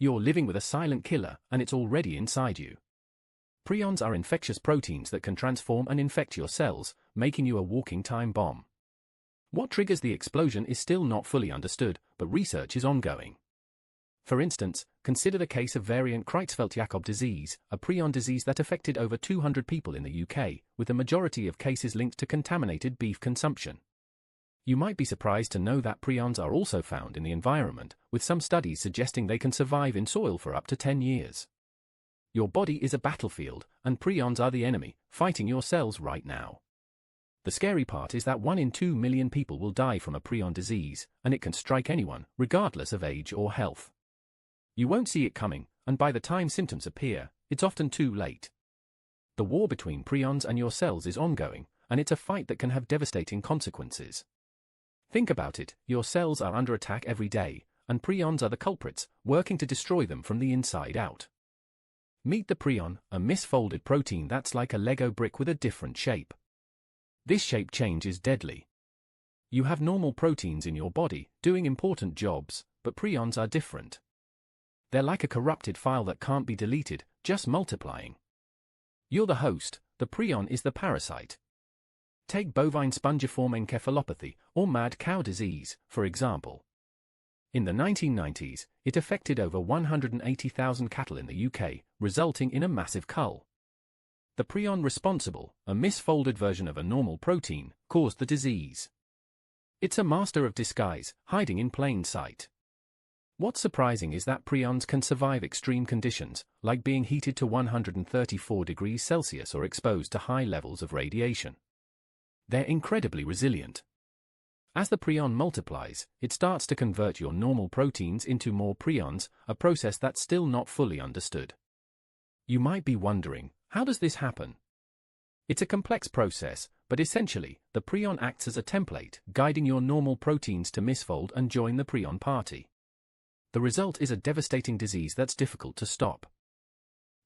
You're living with a silent killer, and it's already inside you. Prions are infectious proteins that can transform and infect your cells, making you a walking time bomb. What triggers the explosion is still not fully understood, but research is ongoing. For instance, consider the case of variant Creutzfeldt-Jakob disease, a prion disease that affected over 200 people in the UK, with the majority of cases linked to contaminated beef consumption. You might be surprised to know that prions are also found in the environment, with some studies suggesting they can survive in soil for up to 10 years. Your body is a battlefield, and prions are the enemy, fighting your cells right now. The scary part is that 1 in 2 million people will die from a prion disease, and it can strike anyone, regardless of age or health. You won't see it coming, and by the time symptoms appear, it's often too late. The war between prions and your cells is ongoing, and it's a fight that can have devastating consequences. Think about it, your cells are under attack every day, and prions are the culprits, working to destroy them from the inside out. Meet the prion, a misfolded protein that's like a Lego brick with a different shape. This shape change is deadly. You have normal proteins in your body, doing important jobs, but prions are different. They're like a corrupted file that can't be deleted, just multiplying. You're the host, the prion is the parasite. Take bovine spongiform encephalopathy, or mad cow disease, for example. In the 1990s, it affected over 180,000 cattle in the UK, resulting in a massive cull. The prion responsible, a misfolded version of a normal protein, caused the disease. It's a master of disguise, hiding in plain sight. What's surprising is that prions can survive extreme conditions, like being heated to 134 degrees Celsius or exposed to high levels of radiation. They're incredibly resilient. As the prion multiplies, it starts to convert your normal proteins into more prions, a process that's still not fully understood. You might be wondering, how does this happen? It's a complex process, but essentially, the prion acts as a template, guiding your normal proteins to misfold and join the prion party. The result is a devastating disease that's difficult to stop.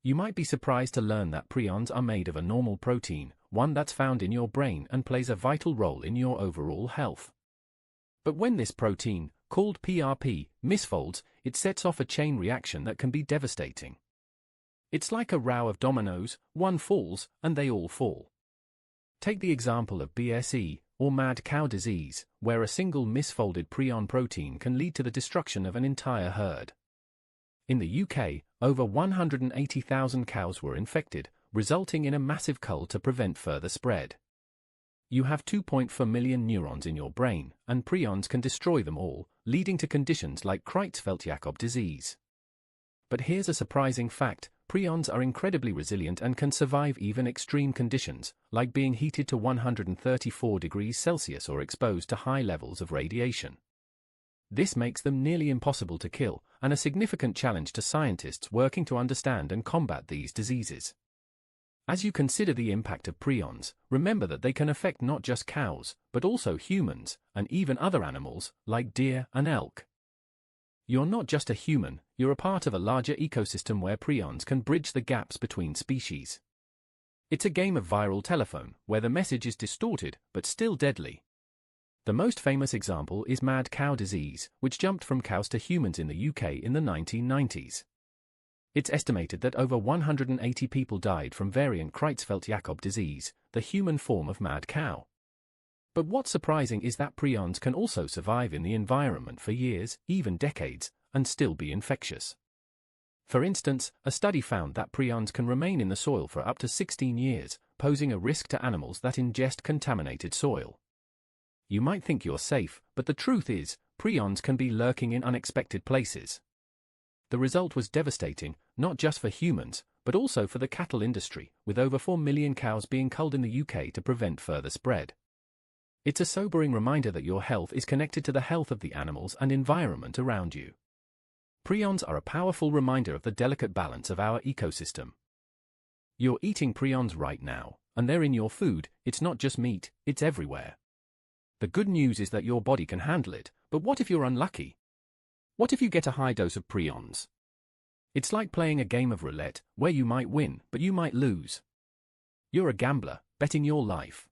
You might be surprised to learn that prions are made of a normal protein, one that's found in your brain and plays a vital role in your overall health. But when this protein, called PRP, misfolds, it sets off a chain reaction that can be devastating. It's like a row of dominoes, one falls, and they all fall. Take the example of BSE, or mad cow disease, where a single misfolded prion protein can lead to the destruction of an entire herd. In the UK, over 180,000 cows were infected, resulting in a massive cull to prevent further spread. You have 2.4 million neurons in your brain, and prions can destroy them all, leading to conditions like Creutzfeldt-Jakob disease. But here's a surprising fact, prions are incredibly resilient and can survive even extreme conditions, like being heated to 134 degrees Celsius or exposed to high levels of radiation. This makes them nearly impossible to kill, and a significant challenge to scientists working to understand and combat these diseases. As you consider the impact of prions, remember that they can affect not just cows, but also humans, and even other animals, like deer and elk. You're not just a human, you're a part of a larger ecosystem where prions can bridge the gaps between species. It's a game of viral telephone, where the message is distorted, but still deadly. The most famous example is mad cow disease, which jumped from cows to humans in the UK in the 1990s. It's estimated that over 180 people died from variant Creutzfeldt-Jakob disease, the human form of mad cow. But what's surprising is that prions can also survive in the environment for years, even decades, and still be infectious. For instance, a study found that prions can remain in the soil for up to 16 years, posing a risk to animals that ingest contaminated soil. You might think you're safe, but the truth is, prions can be lurking in unexpected places. The result was devastating, not just for humans, but also for the cattle industry, with over 4 million cows being culled in the UK to prevent further spread. It's a sobering reminder that your health is connected to the health of the animals and environment around you. Prions are a powerful reminder of the delicate balance of our ecosystem. You're eating prions right now, and they're in your food. It's not just meat, it's everywhere. The good news is that your body can handle it, but what if you're unlucky? What if you get a high dose of prions? It's like playing a game of roulette, where you might win, but you might lose. You're a gambler, betting your life.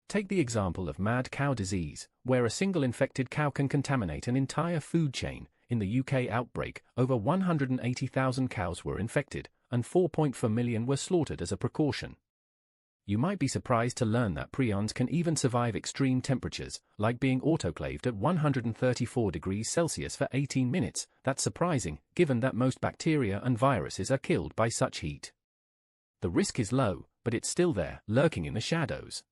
Take the example of mad cow disease, where a single infected cow can contaminate an entire food chain, in the UK outbreak, over 180,000 cows were infected, and 4.4 million were slaughtered as a precaution. You might be surprised to learn that prions can even survive extreme temperatures, like being autoclaved at 134 degrees Celsius for 18 minutes. That's surprising, given that most bacteria and viruses are killed by such heat. The risk is low, but it's still there, lurking in the shadows.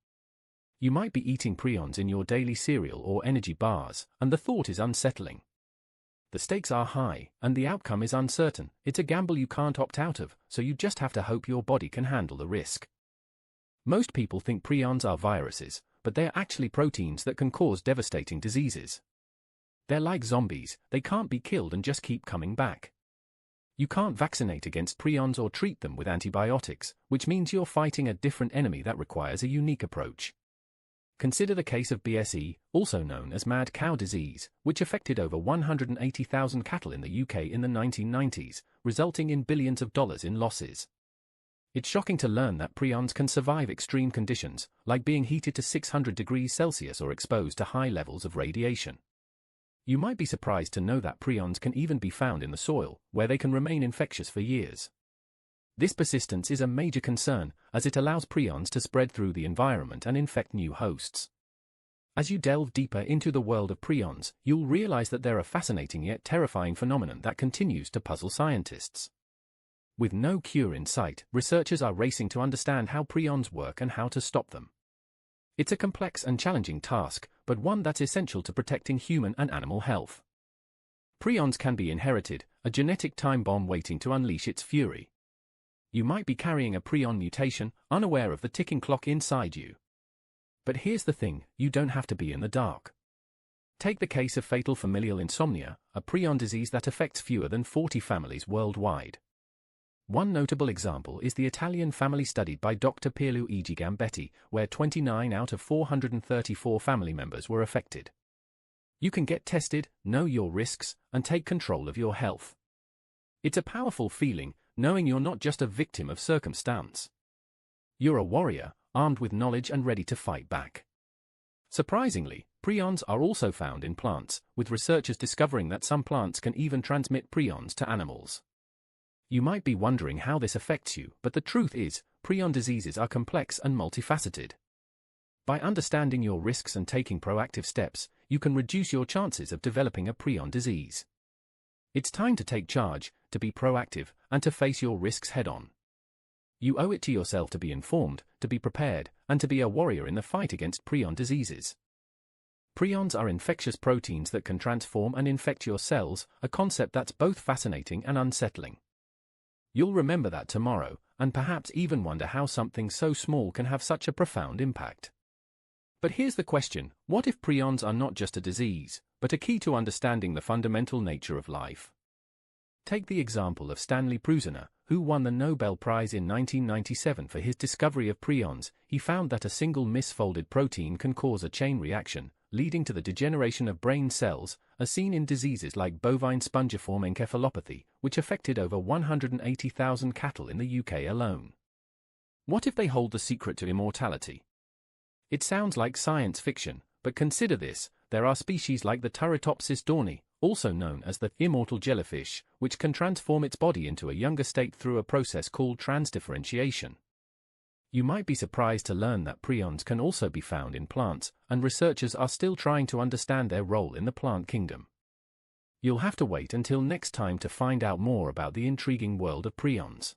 You might be eating prions in your daily cereal or energy bars, and the thought is unsettling. The stakes are high, and the outcome is uncertain. It's a gamble you can't opt out of, so you just have to hope your body can handle the risk. Most people think prions are viruses, but they're actually proteins that can cause devastating diseases. They're like zombies, they can't be killed and just keep coming back. You can't vaccinate against prions or treat them with antibiotics, which means you're fighting a different enemy that requires a unique approach. Consider the case of BSE, also known as mad cow disease, which affected over 180,000 cattle in the UK in the 1990s, resulting in billions of dollars in losses. It's shocking to learn that prions can survive extreme conditions, like being heated to 600 degrees Celsius or exposed to high levels of radiation. You might be surprised to know that prions can even be found in the soil, where they can remain infectious for years. This persistence is a major concern, as it allows prions to spread through the environment and infect new hosts. As you delve deeper into the world of prions, you'll realize that they're a fascinating yet terrifying phenomenon that continues to puzzle scientists. With no cure in sight, researchers are racing to understand how prions work and how to stop them. It's a complex and challenging task, but one that's essential to protecting human and animal health. Prions can be inherited, a genetic time bomb waiting to unleash its fury. You might be carrying a prion mutation, unaware of the ticking clock inside you. But here's the thing, you don't have to be in the dark. Take the case of fatal familial insomnia, a prion disease that affects fewer than 40 families worldwide. One notable example is the Italian family studied by Dr. Pierluigi Gambetti, where 29 out of 434 family members were affected. You can get tested, know your risks, and take control of your health. It's a powerful feeling, knowing you're not just a victim of circumstance. You're a warrior, armed with knowledge and ready to fight back. Surprisingly, prions are also found in plants, with researchers discovering that some plants can even transmit prions to animals. You might be wondering how this affects you, but the truth is, prion diseases are complex and multifaceted. By understanding your risks and taking proactive steps, you can reduce your chances of developing a prion disease. It's time to take charge, to be proactive, and to face your risks head-on. You owe it to yourself to be informed, to be prepared, and to be a warrior in the fight against prion diseases. Prions are infectious proteins that can transform and infect your cells, a concept that's both fascinating and unsettling. You'll remember that tomorrow, and perhaps even wonder how something so small can have such a profound impact. But here's the question, what if prions are not just a disease, but a key to understanding the fundamental nature of life? Take the example of Stanley Prusiner, who won the Nobel Prize in 1997 for his discovery of prions. He found that a single misfolded protein can cause a chain reaction, leading to the degeneration of brain cells, as seen in diseases like bovine spongiform encephalopathy, which affected over 180,000 cattle in the UK alone. What if they hold the secret to immortality? It sounds like science fiction, but consider this, there are species like the Turritopsis dohrnii, also known as the immortal jellyfish, which can transform its body into a younger state through a process called transdifferentiation. You might be surprised to learn that prions can also be found in plants, and researchers are still trying to understand their role in the plant kingdom. You'll have to wait until next time to find out more about the intriguing world of prions.